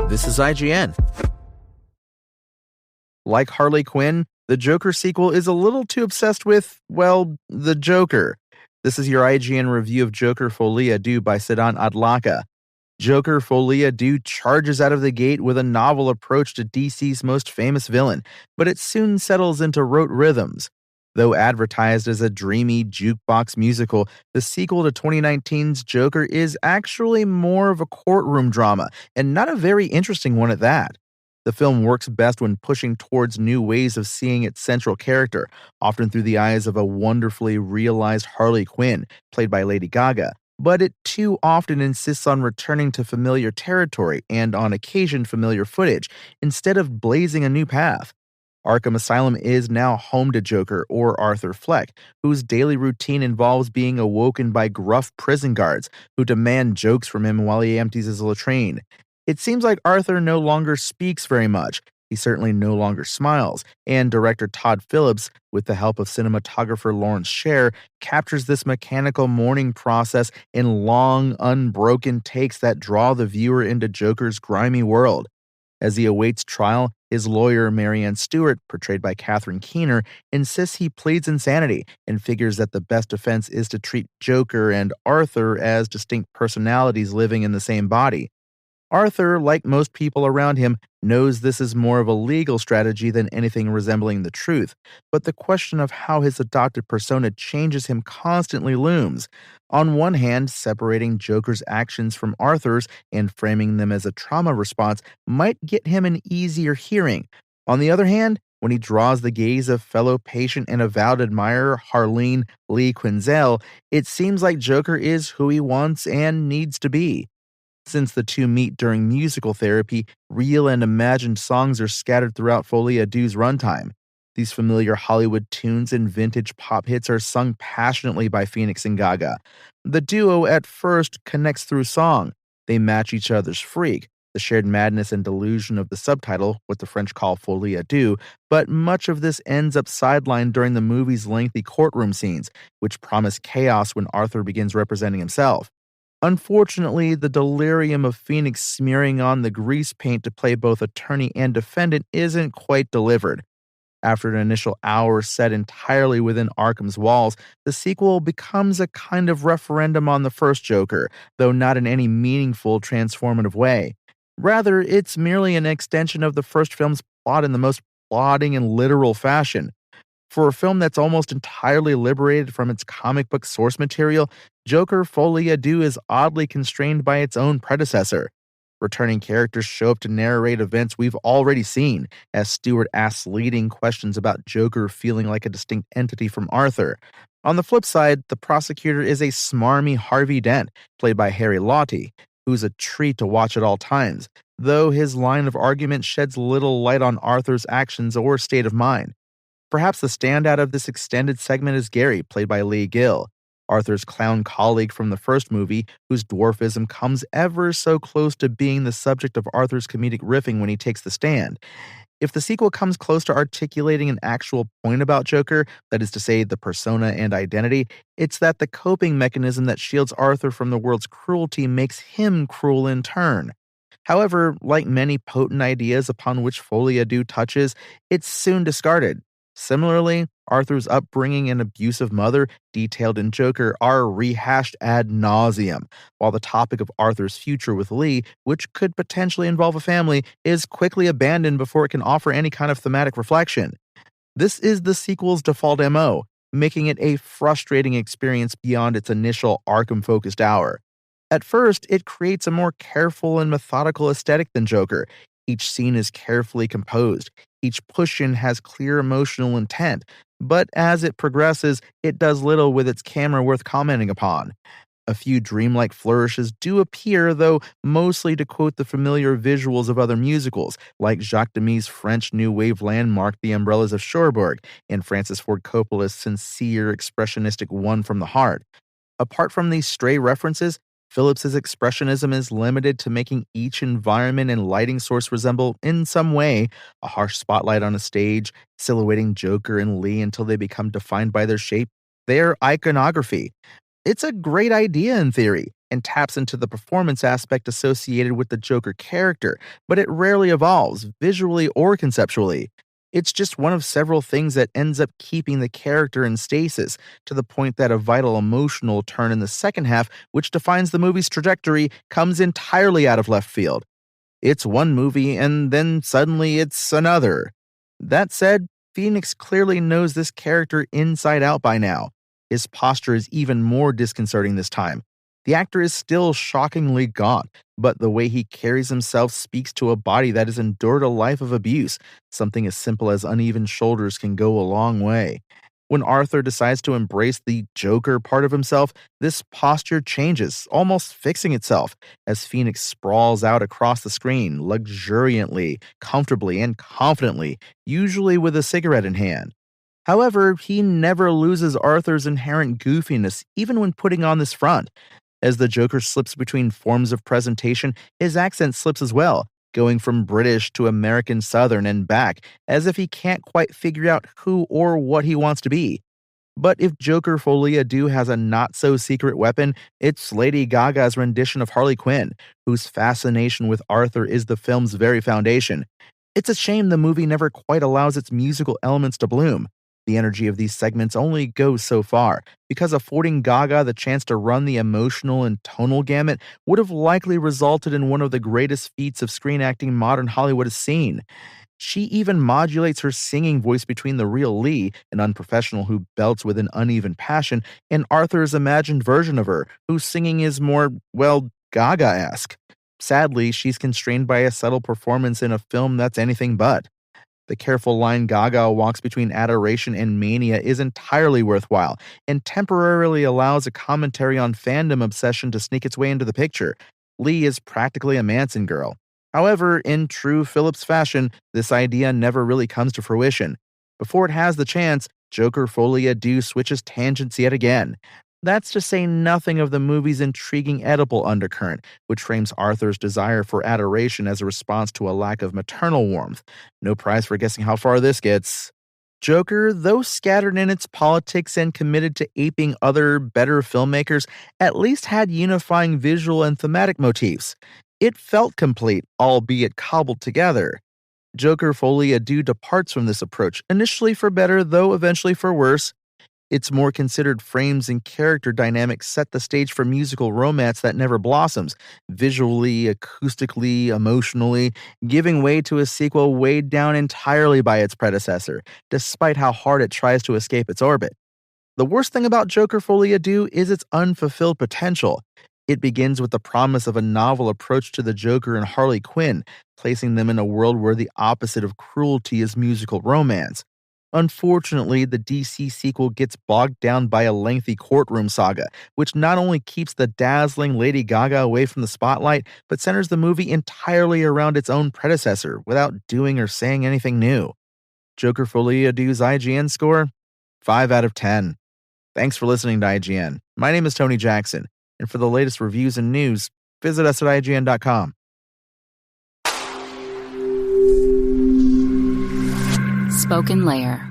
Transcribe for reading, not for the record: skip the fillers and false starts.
This is IGN. Like Harley Quinn, the Joker sequel is a little too obsessed with, well, the Joker. This is your IGN review of Joker Folie Deux by Siddhant Adlakha. Joker Folie Deux charges out of the gate with a novel approach to DC's most famous villain, but it soon settles into rote rhythms. Though advertised as a dreamy jukebox musical, the sequel to 2019's Joker is actually more of a courtroom drama, and not a very interesting one at that. The film works best when pushing towards new ways of seeing its central character, often through the eyes of a wonderfully realized Harley Quinn, played by Lady Gaga. But it too often insists on returning to familiar territory and, on occasion, familiar footage, instead of blazing a new path. Arkham Asylum is now home to Joker, or Arthur Fleck, whose daily routine involves being awoken by gruff prison guards who demand jokes from him while he empties his latrine. It seems like Arthur no longer speaks very much. He certainly no longer smiles, and director Todd Phillips, with the help of cinematographer Lawrence Sher, captures this mechanical mourning process in long, unbroken takes that draw the viewer into Joker's grimy world. As he awaits trial, his lawyer, Marianne Stewart, portrayed by Catherine Keener, insists he pleads insanity and figures that the best defense is to treat Joker and Arthur as distinct personalities living in the same body. Arthur, like most people around him, knows this is more of a legal strategy than anything resembling the truth, but the question of how his adopted persona changes him constantly looms. On one hand, separating Joker's actions from Arthur's and framing them as a trauma response might get him an easier hearing. On the other hand, when he draws the gaze of fellow patient and avowed admirer Harleen Lee Quinzel, it seems like Joker is who he wants and needs to be. Since the two meet during musical therapy, real and imagined songs are scattered throughout Folie Doux's runtime. These familiar Hollywood tunes and vintage pop hits are sung passionately by Phoenix and Gaga. The duo at first connects through song. They match each other's freak, the shared madness and delusion of the subtitle, what the French call Folie Deux, but much of this ends up sidelined during the movie's lengthy courtroom scenes, which promise chaos when Arthur begins representing himself. Unfortunately, the delirium of Phoenix smearing on the grease paint to play both attorney and defendant isn't quite delivered. After an initial hour set entirely within Arkham's walls, the sequel becomes a kind of referendum on the first Joker, though not in any meaningful, transformative way. Rather, it's merely an extension of the first film's plot in the most plodding and literal fashion. For a film that's almost entirely liberated from its comic book source material, Joker Folie Deux is oddly constrained by its own predecessor. Returning characters show up to narrate events we've already seen, as Stewart asks leading questions about Joker feeling like a distinct entity from Arthur. On the flip side, the prosecutor is a smarmy Harvey Dent, played by Harry Lottie, who's a treat to watch at all times, though his line of argument sheds little light on Arthur's actions or state of mind. Perhaps the standout of this extended segment is Gary, played by Lee Gill, Arthur's clown colleague from the first movie, whose dwarfism comes ever so close to being the subject of Arthur's comedic riffing when he takes the stand. If the sequel comes close to articulating an actual point about Joker, that is to say, the persona and identity, it's that the coping mechanism that shields Arthur from the world's cruelty makes him cruel in turn. However, like many potent ideas upon which Folie Deux touches, it's soon discarded. Similarly, Arthur's upbringing and abusive mother, detailed in Joker, are rehashed ad nauseum, while the topic of Arthur's future with Lee, which could potentially involve a family, is quickly abandoned before it can offer any kind of thematic reflection. This is the sequel's default MO, making it a frustrating experience beyond its initial Arkham-focused hour. At first, it creates a more careful and methodical aesthetic than Joker. Each scene is carefully composed. Each push-in has clear emotional intent, but as it progresses, it does little with its camera worth commenting upon. A few dreamlike flourishes do appear, though mostly to quote the familiar visuals of other musicals, like Jacques Demy's French New Wave landmark The Umbrellas of Cherbourg, and Francis Ford Coppola's sincere, expressionistic One from the Heart. Apart from these stray references, Phillips's expressionism is limited to making each environment and lighting source resemble, in some way, a harsh spotlight on a stage, silhouetting Joker and Lee until they become defined by their shape, their iconography. It's a great idea in theory, and taps into the performance aspect associated with the Joker character, but it rarely evolves, visually or conceptually. It's just one of several things that ends up keeping the character in stasis, to the point that a vital emotional turn in the second half, which defines the movie's trajectory, comes entirely out of left field. It's one movie, and then suddenly it's another. That said, Phoenix clearly knows this character inside out by now. His posture is even more disconcerting this time. The actor is still shockingly gaunt, but the way he carries himself speaks to a body that has endured a life of abuse. Something as simple as uneven shoulders can go a long way. When Arthur decides to embrace the Joker part of himself, this posture changes, almost fixing itself, as Phoenix sprawls out across the screen, luxuriantly, comfortably, and confidently, usually with a cigarette in hand. However, he never loses Arthur's inherent goofiness, even when putting on this front. As the Joker slips between forms of presentation, his accent slips as well, going from British to American Southern and back, as if he can't quite figure out who or what he wants to be. But if Joker Folie has a not-so-secret weapon, it's Lady Gaga's rendition of Harley Quinn, whose fascination with Arthur is the film's very foundation. It's a shame the movie never quite allows its musical elements to bloom. The energy of these segments only goes so far, because affording Gaga the chance to run the emotional and tonal gamut would have likely resulted in one of the greatest feats of screen acting modern Hollywood has seen. She even modulates her singing voice between the real Lee, an unprofessional who belts with an uneven passion, and Arthur's imagined version of her, whose singing is more, well, Gaga-esque. Sadly, she's constrained by a subtle performance in a film that's anything but. The careful line Gaga walks between adoration and mania is entirely worthwhile, and temporarily allows a commentary on fandom obsession to sneak its way into the picture. Lee is practically a Manson girl. However, in true Phillips fashion, this idea never really comes to fruition. Before it has the chance, Joker Folie switches tangents yet again. That's to say nothing of the movie's intriguing Oedipal undercurrent, which frames Arthur's desire for adoration as a response to a lack of maternal warmth. No prize for guessing how far this gets. Joker, though scattered in its politics and committed to aping other, better filmmakers, at least had unifying visual and thematic motifs. It felt complete, albeit cobbled together. Joker Folie departs from this approach, initially for better, though eventually for worse. Its more considered frames and character dynamics set the stage for musical romance that never blossoms, visually, acoustically, emotionally, giving way to a sequel weighed down entirely by its predecessor, despite how hard it tries to escape its orbit. The worst thing about Joker Folie is its unfulfilled potential. It begins with the promise of a novel approach to the Joker and Harley Quinn, placing them in a world where the opposite of cruelty is musical romance. Unfortunately, the DC sequel gets bogged down by a lengthy courtroom saga, which not only keeps the dazzling Lady Gaga away from the spotlight, but centers the movie entirely around its own predecessor, without doing or saying anything new. Joker Folie IGN score? 5 out of 10. Thanks for listening to IGN. My name is Tony Jackson, and for the latest reviews and news, visit us at IGN.com. Spoken Layer.